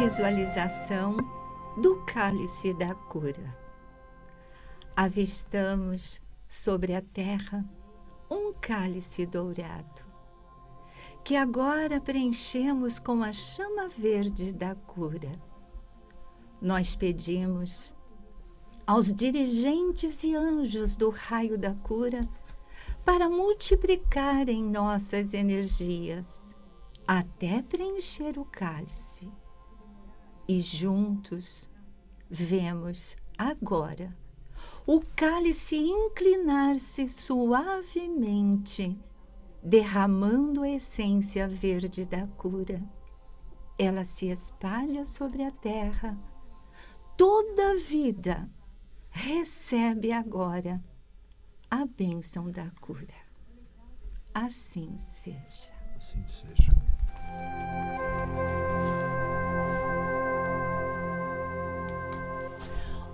Visualização do cálice da cura. Avistamos sobre a terra um cálice dourado, que agora preenchemos com a chama verde da cura. Nós pedimos aos dirigentes e anjos do raio da cura para multiplicarem nossas energias até preencher o cálice. E juntos vemos agora o cálice inclinar-se suavemente, derramando a essência verde da cura. Ela se espalha sobre a terra. Toda a vida recebe agora a bênção da cura. Assim seja. Assim seja.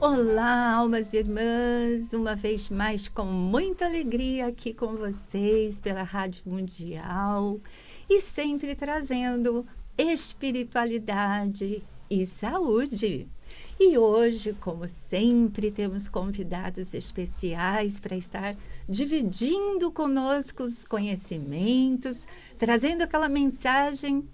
Olá, almas e irmãs, uma vez mais com muita alegria aqui com vocês pela Rádio Mundial e sempre trazendo espiritualidade e saúde. E hoje, como sempre, temos convidados especiais para estar dividindo conosco os conhecimentos, trazendo aquela mensagem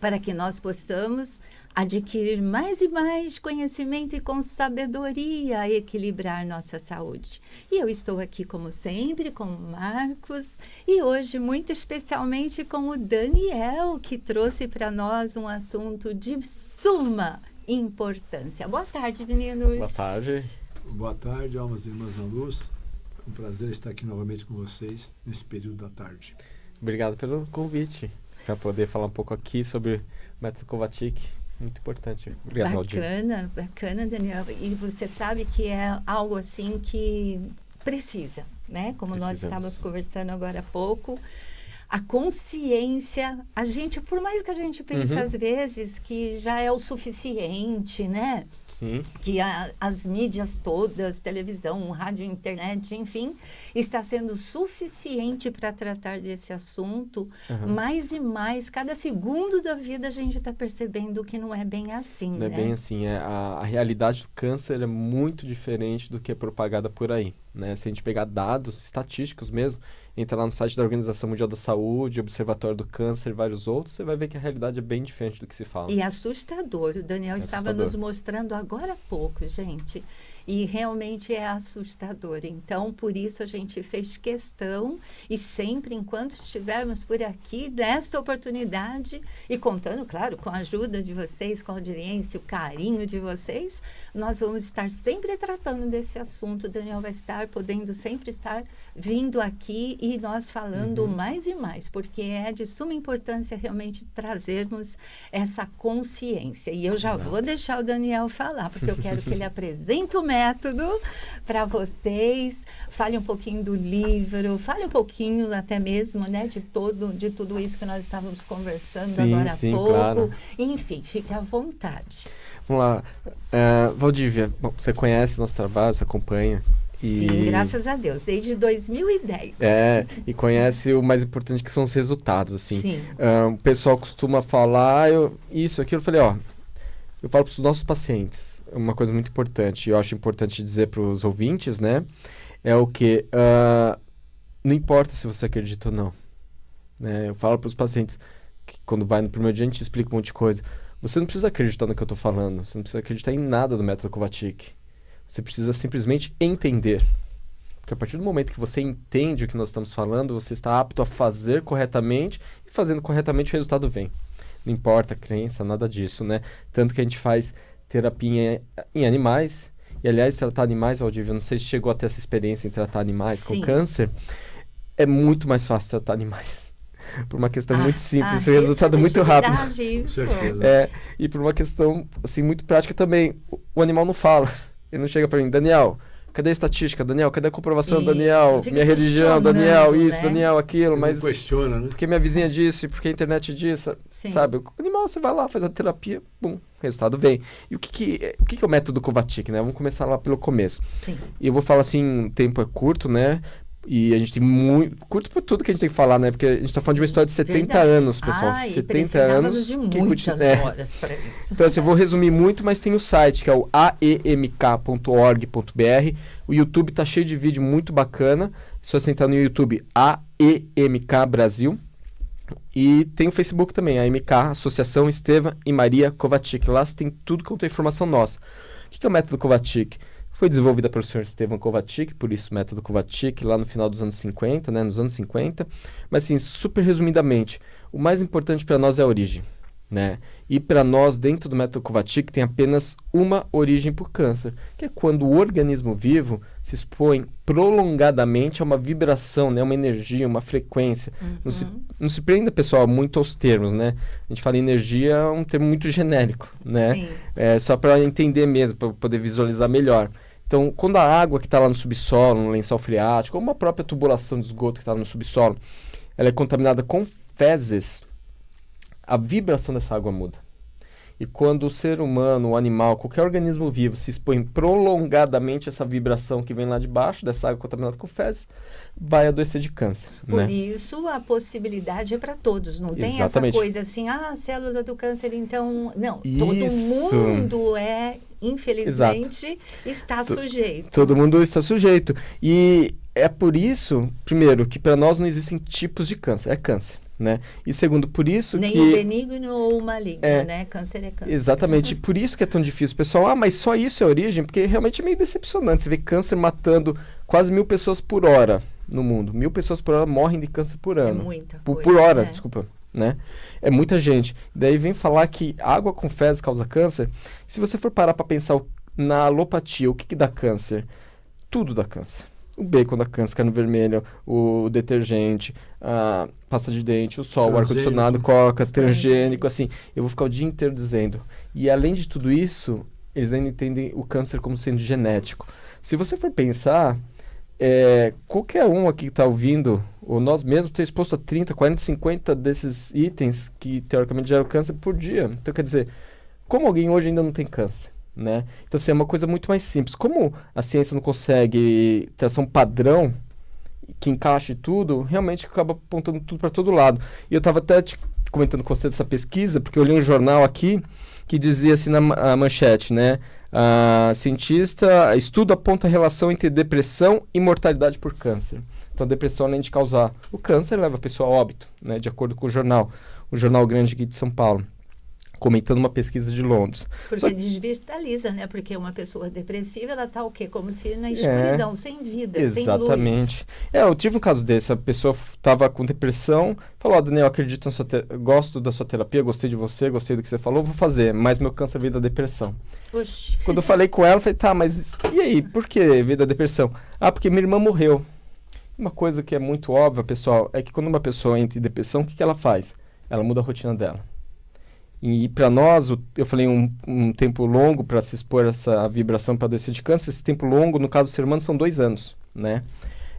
para que nós possamos adquirir mais e mais conhecimento e com sabedoria equilibrar nossa saúde. E eu estou aqui, como sempre, com o Marcos e hoje, muito especialmente, com o Daniel, que trouxe para nós um assunto de suma importância. Boa tarde, meninos. Boa tarde. Boa tarde, almas e irmãs na luz. É um prazer estar aqui novamente com vocês nesse período da tarde. Obrigado pelo convite, para poder falar um pouco aqui sobre o método Kovačić. Muito importante. Obrigado, Bacana, bacana, Daniel. E você sabe que é algo assim que precisa, né? Como nós estávamos conversando agora há pouco. A consciência, a gente, por mais que a gente pense às vezes que já é o suficiente, né? Sim. Que as mídias todas, televisão, rádio, internet, enfim, está sendo suficiente para tratar desse assunto. Mais e mais, cada segundo da vida a gente está percebendo que não é bem assim, Não é bem assim. A realidade do câncer é muito diferente do que é propagada por aí, né? Se a gente pegar dados estatísticos mesmo, entra lá no site da Organização Mundial da Saúde, Observatório do Câncer e vários outros, você vai ver que a realidade é bem diferente do que se fala. E assustador. O Daniel estava nos mostrando agora há pouco, gente. E realmente é assustador. Então, por isso a gente fez questão e sempre, enquanto estivermos por aqui, nesta oportunidade e contando, claro, com a ajuda de vocês, com a audiência, o carinho de vocês, nós vamos estar sempre tratando desse assunto. O Daniel vai estar podendo sempre estar vindo aqui e nós falando mais e mais, porque é de suma importância realmente trazermos essa consciência. E eu já vou deixar o Daniel falar, porque eu quero que ele apresente o método para vocês, fale um pouquinho do livro, fale um pouquinho até mesmo, né, de tudo isso que nós estávamos conversando agora há pouco. Claro. Enfim, fique à vontade. Vamos lá. Valdívia, bom, você conhece nosso trabalho, você acompanha. Sim, graças a Deus, desde 2010. E conhece o mais importante, que são os resultados, assim. Sim. O pessoal costuma falar, isso, aquilo, eu falei, eu falo para os nossos pacientes, uma coisa muito importante, eu acho importante dizer para os ouvintes, né, é o que, não importa se você acredita ou não, né, eu falo para os pacientes, que quando vai no primeiro dia a gente explica um monte de coisa, você não precisa acreditar no que eu estou falando, você não precisa acreditar em nada do método Kovačić. Você precisa simplesmente entender. Porque a partir do momento que você entende o que nós estamos falando, você está apto a fazer corretamente, e fazendo corretamente o resultado vem. Não importa a crença, nada disso, né? Tanto que a gente faz terapia em animais. E, aliás, tratar animais, Valdívia, não sei se chegou a ter essa experiência em tratar animais com câncer. É muito mais fácil tratar animais. Por uma questão muito simples, o resultado é muito rápido. Isso. E por uma questão assim, muito prática também. O animal não fala. Ele não chega para mim, Daniel, cadê a estatística? Daniel, cadê a comprovação? Isso, Daniel, minha religião, Daniel, isso, né? Daniel, aquilo. Mas questiona, né? porque minha vizinha disse, porque a internet disse, sabe? O animal, você vai lá, faz a terapia, bum, resultado vem. E o que é o método Kovačić, né? Vamos começar lá pelo começo. Sim. E eu vou falar assim, o tempo é curto, né? E a gente tem muito... Curto por tudo que a gente tem que falar, né? Porque a gente está falando de uma história de 70 verdade. anos, pessoal. Ai, 70 anos. de que muitas continua- horas para isso. Então, assim, eu vou resumir muito, mas tem o site, que é o aemk.org.br. O YouTube tá cheio de vídeo muito bacana. É só você entrar no YouTube, AEMK Brasil. E tem o Facebook também, a AEMK, Associação Estevam e Maria Kovacic. Lá você tem tudo quanto é informação nossa. O que é o método Kovacic? Foi desenvolvida pelo Sr. Estevam Kovacic, por isso método Kovacic, lá no final dos anos 50, né, nos anos 50. Mas, assim, super resumidamente, o mais importante para nós é a origem, né? E para nós, dentro do método Kovacic, tem apenas uma origem para o câncer, que é quando o organismo vivo se expõe prolongadamente a uma vibração, né, uma energia, uma frequência. Não se prenda, pessoal, muito aos termos, né? A gente fala energia, é um termo muito genérico, né? Sim. É só para entender mesmo, para poder visualizar melhor. Então, quando a água que está lá no subsolo, no lençol freático, ou uma própria tubulação de esgoto que está no subsolo, ela é contaminada com fezes, a vibração dessa água muda. E quando o ser humano, o animal, qualquer organismo vivo se expõe prolongadamente a essa vibração que vem lá de baixo, dessa água contaminada com fezes, vai adoecer de câncer. Por né? isso, a possibilidade é para todos. Não tem Exatamente. essa coisa assim, a célula do câncer, então... Não, todo Isso. mundo infelizmente, está sujeito. Todo mundo está sujeito. E é por isso, primeiro, que para nós não existem tipos de câncer. É câncer. Né? E segundo, por isso Nem que... o benigno ou o maligno, né? Câncer é câncer. Exatamente, por isso que é tão difícil. Pessoal, mas só isso é a origem? Porque realmente é meio decepcionante. Você vê câncer matando quase 1.000 pessoas por hora no mundo. 1.000 pessoas por hora morrem de câncer por ano. É muita por coisa, hora, né? desculpa. Né? É muita gente. Daí vem falar que água com fezes causa câncer. Se você for parar para pensar na alopatia, o que dá câncer? Tudo dá câncer. O bacon da câncer, carne vermelha, o detergente, a pasta de dente, o sol, o ar-condicionado, coca, transgênico, assim. Eu vou ficar o dia inteiro dizendo. E além de tudo isso, eles ainda entendem o câncer como sendo genético. Se você for pensar, qualquer um aqui que está ouvindo, ou nós mesmos, está exposto a 30, 40, 50 desses itens que teoricamente geram câncer por dia. Então, quer dizer, como alguém hoje ainda não tem câncer? Né? Então, assim, é uma coisa muito mais simples. Como a ciência não consegue traçar um padrão que encaixe tudo, realmente acaba apontando tudo para todo lado. E eu estava até comentando com você dessa pesquisa, porque eu li um jornal aqui que dizia assim na manchete, né? Cientista, estudo aponta a relação entre depressão e mortalidade por câncer. Então, a depressão, além de causar o câncer, leva a pessoa a óbito, né? De acordo com o jornal grande aqui de São Paulo, comentando uma pesquisa de Londres. Porque desvitaliza, né? Porque uma pessoa depressiva, ela está o quê? Como se na escuridão, sem vida, sem luz. Exatamente. Eu tive um caso desse. A pessoa estava com depressão, falou, Daniel, acredito na sua gosto da sua terapia, gostei de você, gostei do que você falou, vou fazer, mas meu câncer veio da depressão. Oxi. Quando eu falei com ela, eu falei, tá, mas e aí? Por que veio da depressão? Porque minha irmã morreu. Uma coisa que é muito óbvia, pessoal, é que quando uma pessoa entra em depressão, o que ela faz? Ela muda a rotina dela. E para nós, eu falei um tempo longo para se expor a essa vibração para adoecer de câncer. Esse tempo longo, no caso do ser humano, são 2 anos, né?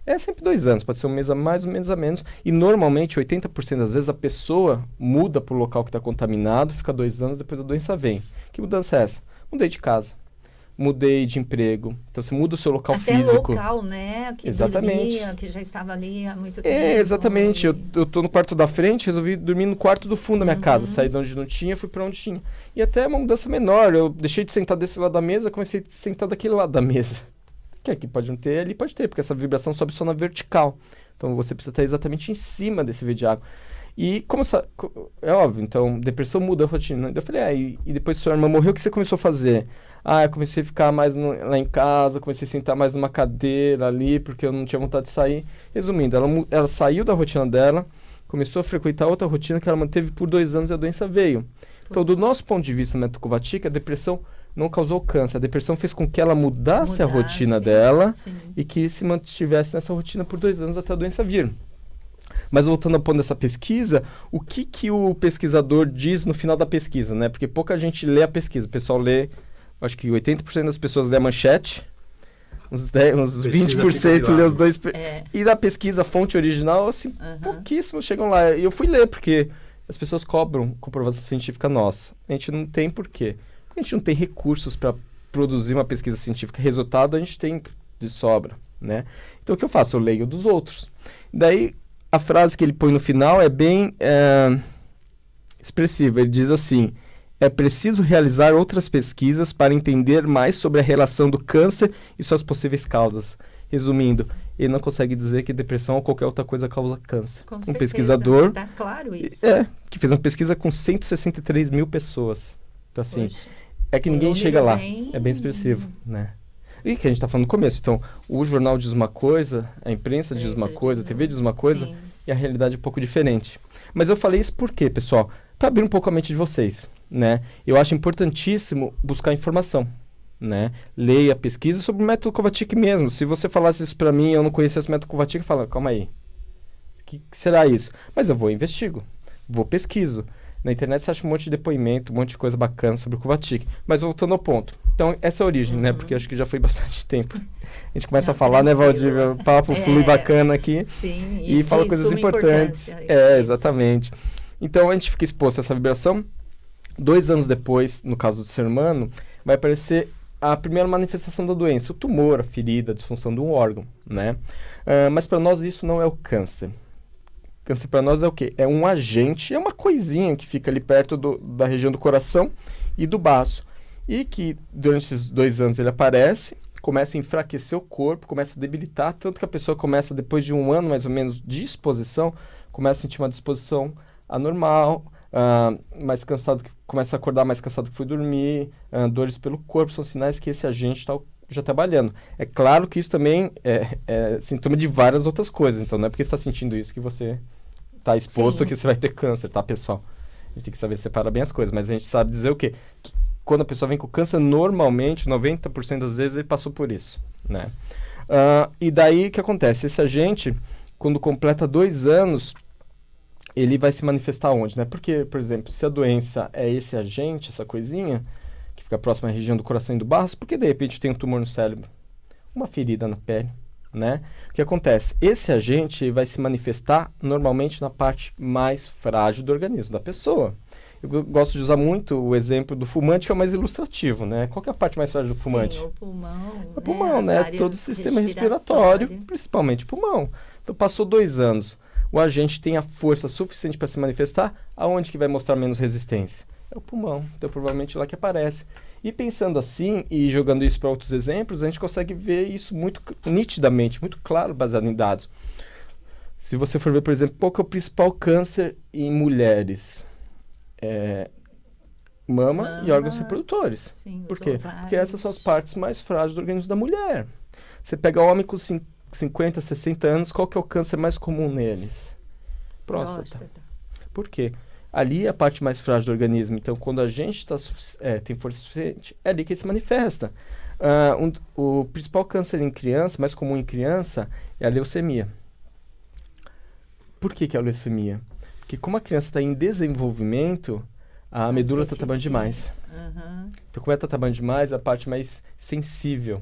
É sempre 2 anos, pode ser um mês a mais, um mês a menos. E normalmente, 80% das vezes, a pessoa muda para o local que está contaminado, fica 2 anos, depois a doença vem. Que mudança é essa? Mudei de casa. Mudei de emprego. Então, você muda o seu local até físico. Local, né? Que exatamente. Dormia, que já estava ali há muito tempo. Exatamente. Eu tô no quarto da frente, resolvi dormir no quarto do fundo da minha casa. Saí de onde não tinha, fui para onde tinha. E até uma mudança menor. Eu deixei de sentar desse lado da mesa, comecei a sentar daquele lado da mesa. Que aqui pode não ter, ali pode ter, porque essa vibração sobe só na vertical. Então, você precisa estar exatamente em cima desse veio de água. E como é óbvio, então, depressão muda a rotina. Eu falei, e depois sua irmã morreu, o que você começou a fazer? Eu comecei a ficar mais lá em casa, comecei a sentar mais numa cadeira ali, porque eu não tinha vontade de sair. Resumindo, ela saiu da rotina dela, começou a frequentar outra rotina que ela manteve por 2 anos e a doença veio. Então, do nosso ponto de vista, no método Kovacic, a depressão não causou câncer. A depressão fez com que ela mudasse a rotina dela e que se mantivesse nessa rotina por 2 anos até a doença vir. Mas voltando ao ponto dessa pesquisa, o que o pesquisador diz no final da pesquisa, né? Porque pouca gente lê a pesquisa. O pessoal lê, acho que 80% das pessoas lê a manchete, uns 20% lê os 2... E da pesquisa, a fonte original, assim, pouquíssimos chegam lá. E eu fui ler, porque as pessoas cobram comprovação científica nossa. A gente não tem por quê? Porque a gente não tem recursos para produzir uma pesquisa científica. Resultado a gente tem de sobra. né? Então, o que eu faço? Eu leio dos outros. Daí, a frase que ele põe no final é bem expressiva. Ele diz assim: é preciso realizar outras pesquisas para entender mais sobre a relação do câncer e suas possíveis causas. Resumindo, ele não consegue dizer que depressão ou qualquer outra coisa causa câncer. Com Um certeza, pesquisador está claro isso. que fez uma pesquisa com 163 mil pessoas. Então, assim, Poxa, é que um ninguém número chega lá. bem- É bem expressivo, né? E que a gente está falando no começo. Então, o jornal diz uma coisa, a imprensa diz uma coisa, a TV diz uma coisa, Sim. e a realidade é um pouco diferente. Mas eu falei isso por quê, pessoal? Para abrir um pouco a mente de vocês, né? Eu acho importantíssimo buscar informação, né? Leia, pesquisa sobre o método Kovačić mesmo. Se você falasse isso para mim, eu não conhecesse o método Kovačić, eu falo, calma aí, o que será isso? Mas eu vou e investigo, vou pesquiso. Na internet você acha um monte de depoimento, um monte de coisa bacana sobre o Kovačić. Mas voltando ao ponto. Então, essa é a origem, né? Porque acho que já foi bastante tempo. A gente começa Não, a falar, né, tranquilo. Valdir? O papo flui bacana aqui. Sim, E fala de coisas suma importantes. importância. É, Isso. exatamente. Então, a gente fica exposto a essa vibração. 2 anos depois, no caso do ser humano, vai aparecer a primeira manifestação da doença, o tumor, a ferida, a disfunção de um órgão, né? Mas para nós isso não é o câncer. Câncer para nós é o quê? É um agente, é uma coisinha que fica ali perto da região do coração e do baço. E que durante esses 2 anos ele aparece, começa a enfraquecer o corpo, começa a debilitar, tanto que a pessoa começa, depois de 1 ano mais ou menos de exposição, começa a sentir uma disposição anormal, mais cansado, começa a acordar mais cansado que foi dormir, dores pelo corpo, são sinais que esse agente está já trabalhando. É claro que isso também é sintoma de várias outras coisas, então não é porque você está sentindo isso que você está exposto Sim. que você vai ter câncer, tá, pessoal? A gente tem que saber separar bem as coisas, mas a gente sabe dizer o quê? Que quando a pessoa vem com câncer, normalmente, 90% das vezes, ele passou por isso, né? E daí, o que acontece? Esse agente, quando completa 2 anos, ele vai se manifestar onde, né? Porque, por exemplo, se a doença é esse agente, essa coisinha, que fica próxima à região do coração e do baço, por que de repente tem um tumor no cérebro? Uma ferida na pele, né? O que acontece? Esse agente vai se manifestar normalmente na parte mais frágil do organismo da pessoa. Eu gosto de usar muito o exemplo do fumante, que é o mais ilustrativo, né? Qual que é a parte mais frágil do fumante? Sim, o pulmão. O pulmão, as né? áreas Todo o sistema respiratório, principalmente o pulmão. Então, passou 2 anos. O agente tem a força suficiente para se manifestar. Aonde que vai mostrar menos resistência? É o pulmão. Então, provavelmente lá que aparece. E pensando assim, e jogando isso para outros exemplos, a gente consegue ver isso muito nitidamente, muito claro, baseado em dados. Se você for ver, por exemplo, qual que é o principal câncer em mulheres? Mama e órgãos reprodutores. Sim, Por os quê? ovários. Porque essas são as partes mais frágeis do organismo da mulher. Você pega homem com 50, 60 anos, qual que é o câncer mais comum neles? Próstata. Por quê? Ali é a parte mais frágil do organismo. Então, quando a gente tem força suficiente, é ali que ele se manifesta. O principal câncer em criança, mais comum em criança, é a leucemia. Por que é a leucemia? Porque como a criança está em desenvolvimento, a medula está trabalhando demais. Uhum. Então, como ela está trabalhando demais, é a parte mais sensível,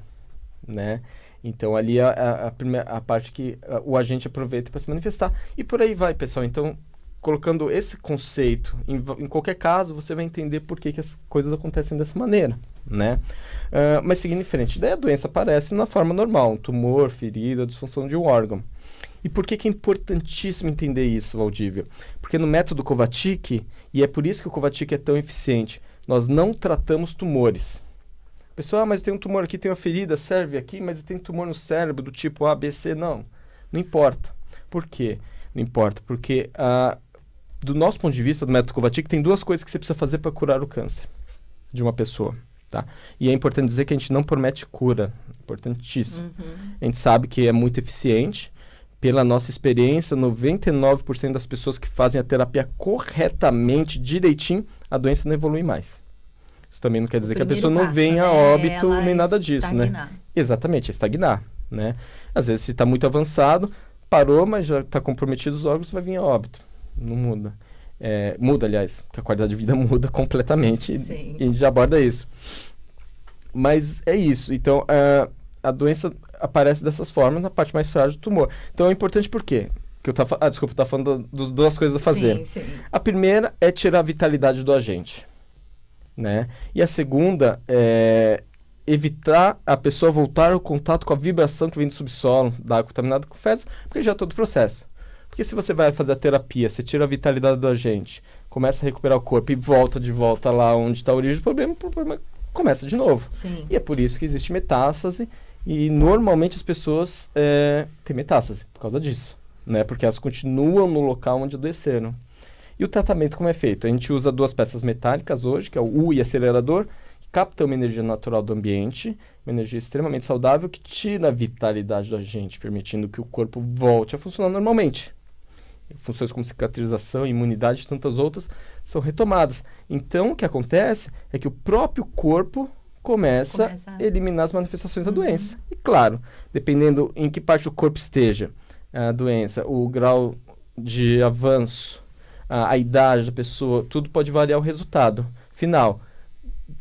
né? Então, ali é a parte que o agente aproveita para se manifestar. E por aí vai, pessoal. Então, colocando esse conceito em qualquer caso, você vai entender por que as coisas acontecem dessa maneira, né? Mas seguindo em frente, daí a doença aparece na forma normal, um tumor, ferida, disfunção de um órgão. E por que é importantíssimo entender isso, Valdívia? Porque no método Kovačić, e é por isso que o Kovačić é tão eficiente, nós não tratamos tumores. Pessoal, mas tem um tumor aqui, tem uma ferida, serve aqui, mas tem tumor no cérebro do tipo A, B, C, não. Não importa. Por quê? Não importa, porque do nosso ponto de vista, do método Kovačić, tem 2 coisas que você precisa fazer para curar o câncer de uma pessoa. Tá? E é importante dizer que a gente não promete cura. Importantíssimo. Uhum. A gente sabe que é muito eficiente. Pela nossa experiência, 99% das pessoas que fazem a terapia corretamente, direitinho, a doença não evolui mais. Isso também não quer dizer que a pessoa não venha a óbito nem nada disso, né? Exatamente, estagnar, né? Às vezes, se está muito avançado, parou, mas já está comprometido os órgãos, vai vir a óbito. Não muda. Muda, aliás, porque a qualidade de vida muda completamente e a gente já aborda isso. Mas é isso. Então, a doença aparece dessas formas na parte mais frágil do tumor. Então, é importante por quê? Desculpa, eu estava falando das 2 coisas a fazer. Sim. A primeira é tirar a vitalidade do agente, né? E a segunda é evitar a pessoa voltar ao contato com a vibração que vem do subsolo, da água contaminada com fezes, porque já é todo o processo. Porque se você vai fazer a terapia, você tira a vitalidade do agente, começa a recuperar o corpo e volta de volta lá onde está a origem do problema, o problema começa de novo. Sim. E é por isso que existe metástase, e normalmente as pessoas têm metástase por causa disso, né? Porque elas continuam no local onde adoeceram. E o tratamento como é feito? A gente usa 2 peças metálicas hoje, que é o U e acelerador, que captam uma energia natural do ambiente, uma energia extremamente saudável, que tira a vitalidade do agente, permitindo que o corpo volte a funcionar normalmente. Funções como cicatrização, imunidade e tantas outras são retomadas. Então, o que acontece é que o próprio corpo começa a eliminar as manifestações da doença. E claro, dependendo em que parte do corpo esteja a doença, o grau de avanço, a idade da pessoa, tudo pode variar o resultado final.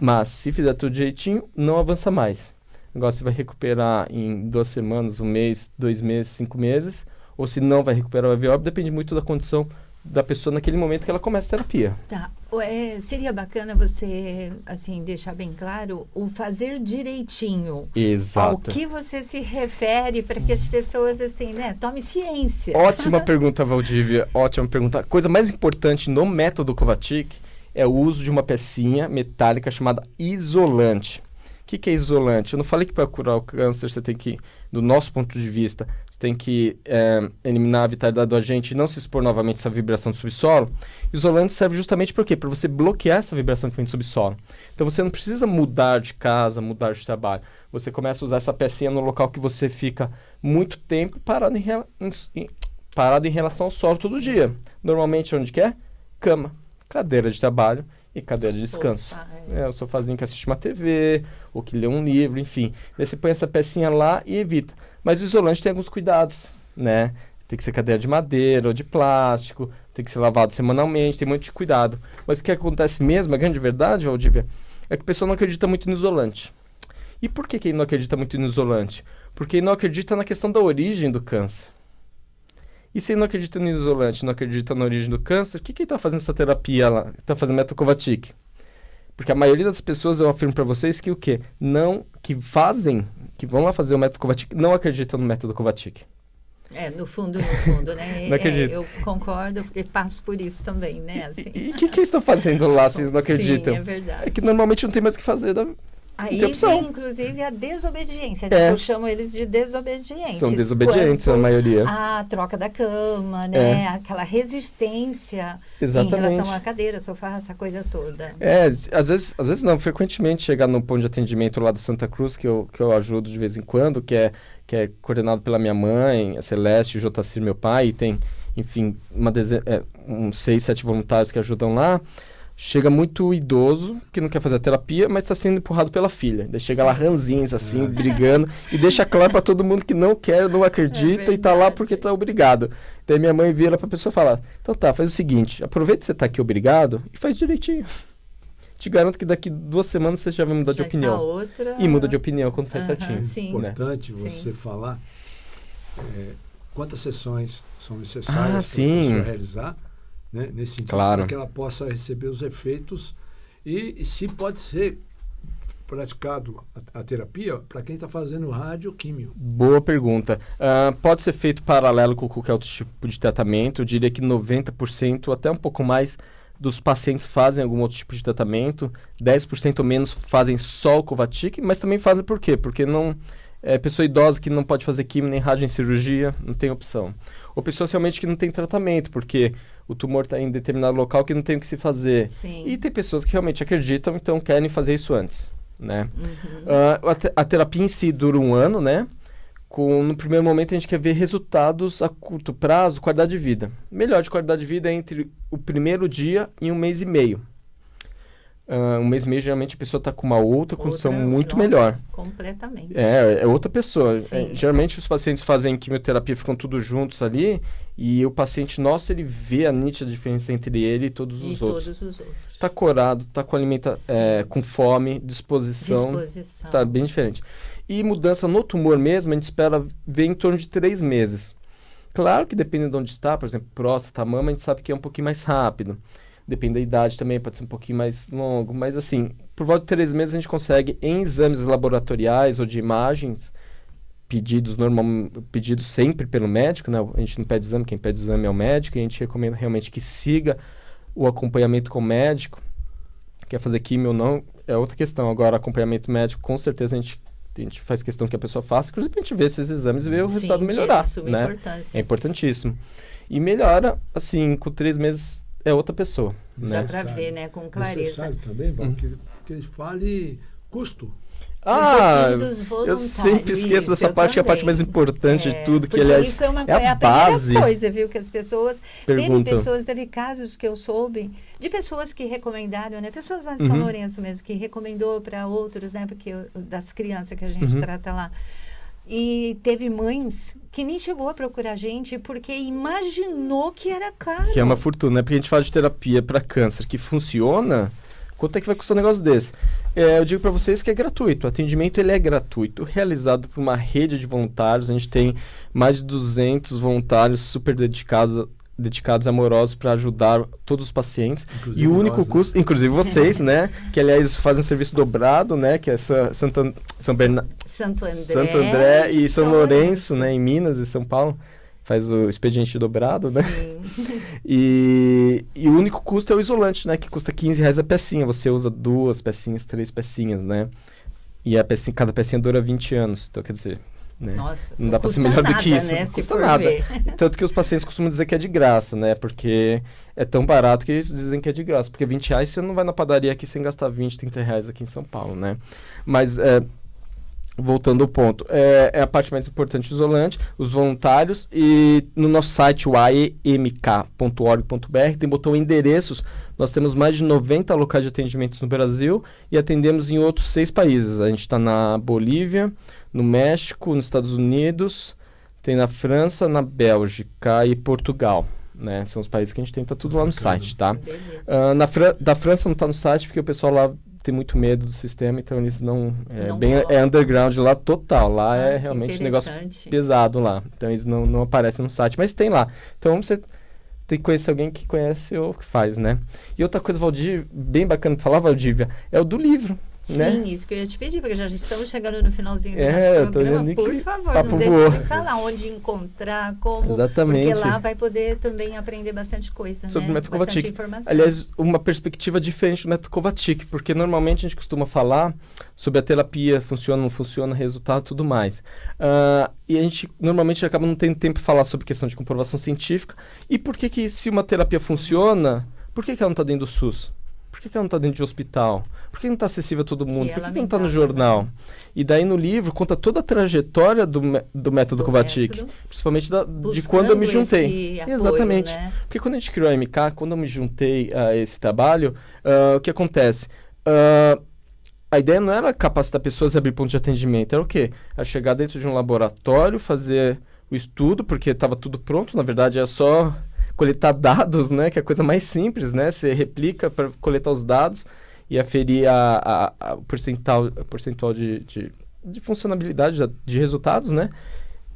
Mas, se fizer tudo direitinho, não avança mais. Agora, você vai recuperar em 2 semanas, 1 mês, 2 meses, 5 meses, ou se não vai recuperar, vai ver óbito, depende muito da condição da pessoa naquele momento que ela começa a terapia. Tá. Seria bacana você, assim, deixar bem claro o fazer direitinho. Exato. Ao que você se refere para que as pessoas, assim, né, tomem ciência. Ótima pergunta, Valdívia. Ótima pergunta. A coisa mais importante no método Kovacic é o uso de uma pecinha metálica chamada isolante. O que é isolante? Eu não falei que para curar o câncer você tem que, do nosso ponto de vista, você tem que eliminar a vitalidade do agente e não se expor novamente a essa vibração do subsolo. Isolante serve justamente para quê? Para você bloquear essa vibração que vem do subsolo. Então você não precisa mudar de casa, mudar de trabalho. Você começa a usar essa pecinha no local que você fica muito tempo parado em relação ao solo todo dia. Normalmente onde que é? Cama, cadeira de trabalho e cadeira de descanso. O sofazinho que assiste uma TV, ou que lê um livro, enfim. Daí você põe essa pecinha lá e evita. Mas o isolante tem alguns cuidados, né? Tem que ser cadeira de madeira ou de plástico, tem que ser lavado semanalmente, tem muito cuidado. Mas o que acontece mesmo, a grande verdade, Valdívia, é que a pessoa não acredita muito no isolante. E por que ele não acredita muito no isolante? Porque ele não acredita na questão da origem do câncer. E se ele não acredita no isolante, não acredita na origem do câncer, o que ele está fazendo essa terapia lá? Está fazendo método Kovacic? Porque a maioria das pessoas, eu afirmo para vocês que o quê? Que vão lá fazer o método Kovacic, não acreditam no método Kovacic. No fundo, né? Não acredito. Eu concordo, porque passo por isso também, né? Assim. E o que eles estão fazendo lá, se eles não acreditam? Sim, é verdade. É que normalmente não tem mais o que fazer. Aí tem opção. vem, inclusive, a desobediência. Eu chamo eles de desobedientes. São desobedientes, a maioria. A troca da cama, né? Aquela resistência Exatamente. em relação à cadeira, sofá, essa coisa toda. Às vezes não. Frequentemente chegar no ponto de atendimento lá da Santa Cruz, que eu ajudo de vez em quando, que é coordenado pela minha mãe, a Celeste, o Jotacir, meu pai, e tem, enfim, uns 6, 7 voluntários que ajudam lá. Chega muito idoso, que não quer fazer a terapia, mas está sendo empurrado pela filha. Daí chega lá ranzinhos, assim, brigando, e deixa claro para todo mundo que não quer, não acredita e está lá porque está obrigado. Daí minha mãe vira para a pessoa e fala, então tá, faz o seguinte, aproveita que você está aqui obrigado e faz direitinho. Te garanto que daqui 2 semanas você já vai mudar de opinião. E muda de opinião quando faz certinho. É importante você falar quantas sessões são necessárias para a pessoa realizar, né, nesse sentido, para que ela possa receber os efeitos e se pode ser praticado a terapia para quem está fazendo radioquímio. Boa pergunta. Pode ser feito paralelo com qualquer outro tipo de tratamento. Eu diria que 90%, até um pouco mais, dos pacientes fazem algum outro tipo de tratamento. 10% ou menos fazem só o Kovacic, mas também fazem por quê? Porque não... pessoa idosa que não pode fazer quimio nem rádio em cirurgia, não tem opção. Ou pessoas realmente que não tem tratamento, porque o tumor está em determinado local que não tem o que se fazer. Sim. E tem pessoas que realmente acreditam, então querem fazer isso antes, né? A terapia em si dura 1 ano, né? No primeiro momento a gente quer ver resultados a curto prazo, qualidade de vida. Melhor de qualidade de vida é entre o primeiro dia e 1 mês e meio. 1 mês e meio, geralmente a pessoa está com uma outra condição muito melhor. Completamente. É outra pessoa. Sim. Geralmente os pacientes fazem quimioterapia, ficam todos juntos ali, e o paciente nosso, ele vê a nítida diferença entre ele e todos os outros. Está corado, está com com fome, disposição. Está bem diferente. E mudança no tumor mesmo, a gente espera ver em torno de 3 meses. Claro que dependendo de onde está, por exemplo, próstata, mama, a gente sabe que é um pouquinho mais rápido. depende da idade também, pode ser um pouquinho mais longo, mas assim, por volta de 3 meses a gente consegue, em exames laboratoriais ou de imagens, pedidos sempre pelo médico, né? A gente não pede exame, quem pede exame é o médico, e a gente recomenda realmente que siga o acompanhamento com o médico. Quer fazer químio ou não, é outra questão. Agora, acompanhamento médico, com certeza a gente faz questão que a pessoa faça, inclusive a gente vê esses exames e ver o resultado melhorar, né? É importantíssimo. E melhora, assim, com 3 meses é outra pessoa. Dá para ver, né, com clareza. Necessário também, Val, que ele fale custo. Eu sempre esqueço dessa parte, que é a parte mais importante de tudo, que aliás isso é a base. Primeira coisa, viu, que as pessoas teve casos que eu soube de pessoas que recomendaram, né, pessoas lá de São Lourenço mesmo, que recomendou para outros, né, porque das crianças que a gente trata lá. E teve mães que nem chegou a procurar a gente porque imaginou que era caro. Que é uma fortuna, né? Porque a gente fala de terapia para câncer que funciona. Quanto é que vai custar um negócio desse? Eu digo para vocês que é gratuito. O atendimento ele é gratuito, realizado por uma rede de voluntários. A gente tem mais de 200 voluntários super dedicados, amorosos para ajudar todos os pacientes. Inclusive e o único custo, inclusive vocês, né? Que aliás fazem um serviço dobrado, né? Que é Santo André e São Lourenço, né? Em Minas e São Paulo. Faz o expediente dobrado, né? E o único custo é o isolante, né? Que custa R$15 a pecinha. Você usa 2 pecinhas, 3 pecinhas, né? E cada pecinha dura 20 anos. Então, quer dizer, né? Nossa, não dá para ser melhor do que isso. Né? Não custa nada. Tanto que os pacientes costumam dizer que é de graça, né? Porque é tão barato que eles dizem que é de graça. Porque R$20 você não vai na padaria aqui sem gastar R$20, R$30 aqui em São Paulo, né? Mas... voltando ao ponto, é a parte mais importante, o isolante, os voluntários, e no nosso site, o aemk.org.br, tem botão endereços. Nós temos mais de 90 locais de atendimentos no Brasil e atendemos em outros 6 países. A gente está na Bolívia, no México, nos Estados Unidos, tem na França, na Bélgica e Portugal. Né? São os países que a gente tem, tá tudo lá no site, tá? Da França não está no site porque o pessoal lá tem muito medo do sistema, então eles não underground lá total, lá é realmente um negócio pesado lá, então eles não aparecem no site, mas tem lá, então você tem que conhecer alguém que conhece ou que faz, né? E outra coisa, Valdívia, bem bacana falar, Valdívia, é o do livro. Sim, né? Isso que eu ia te pedir, porque já estamos chegando no finalzinho do nosso programa. Por favor, não deixe de falar onde encontrar, como. Exatamente. Porque lá vai poder também aprender bastante coisa, sobre né? o método Bastante Kovačić. informação. Aliás, uma perspectiva diferente do método Kovačić, porque normalmente a gente costuma falar sobre a terapia, funciona, não funciona, resultado e tudo mais. E a gente normalmente acaba não tendo tempo de falar sobre questão de comprovação científica. E por que se uma terapia funciona, por que ela não está dentro do SUS? Por que ela não está dentro de hospital? Por que não está acessível a todo mundo? Por que não está no jornal? Né? E daí no livro conta toda a trajetória do método Kovačić, principalmente de quando eu me juntei. Apoio, exatamente. Né? Porque quando a gente criou a MK, quando eu me juntei a esse trabalho, o que acontece? A ideia não era capacitar pessoas a abrir pontos de atendimento, era o quê? A chegar dentro de um laboratório, fazer o estudo, porque estava tudo pronto, na verdade é só coletar dados, né, que é a coisa mais simples, né, você replica para coletar os dados e aferir o percentual de funcionalidade de resultados, né,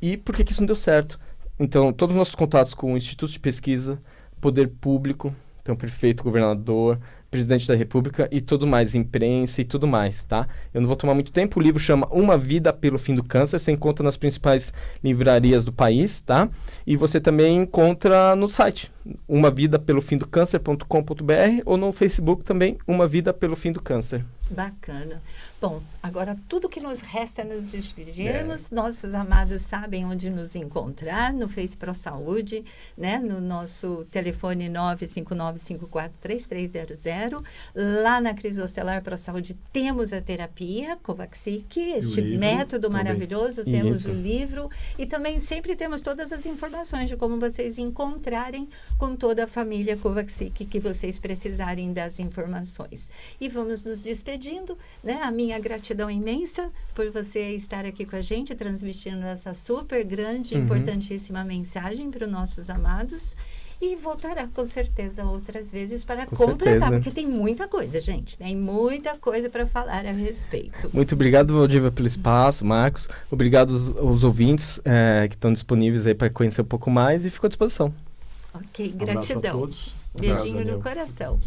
e por que isso não deu certo? Então, todos os nossos contatos com institutos de pesquisa, poder público, então prefeito, governador, presidente da República e tudo mais, imprensa e tudo mais, tá? Eu não vou tomar muito tempo, o livro chama Uma Vida pelo Fim do Câncer, você encontra nas principais livrarias do país, tá? E você também encontra no site, umavidapelofimdocâncer.com.br ou no Facebook também, Uma Vida pelo Fim do Câncer. Bacana. Bom, agora tudo que nos resta nos despedirmos, nossos amados sabem onde nos encontrar, no Face Pro Saúde, né? No nosso telefone 959543300. Lá na Crisocelar Pro Saúde temos a terapia Kovačić, este método maravilhoso, temos o livro e também sempre temos todas as informações de como vocês encontrarem com toda a família Kovačić que vocês precisarem das informações. E vamos nos despedindo, né? A minha gratidão imensa por você estar aqui com a gente, transmitindo essa super grande, importantíssima mensagem para os nossos amados. E voltará, com certeza, outras vezes para completar, porque tem muita coisa, gente. Tem muita coisa para falar a respeito. Muito obrigado, Valdívia, pelo espaço, Marcos. Obrigado aos ouvintes que estão disponíveis aí para conhecer um pouco mais e fico à disposição. Ok, gratidão. Um abraço a todos. Beijinho no coração.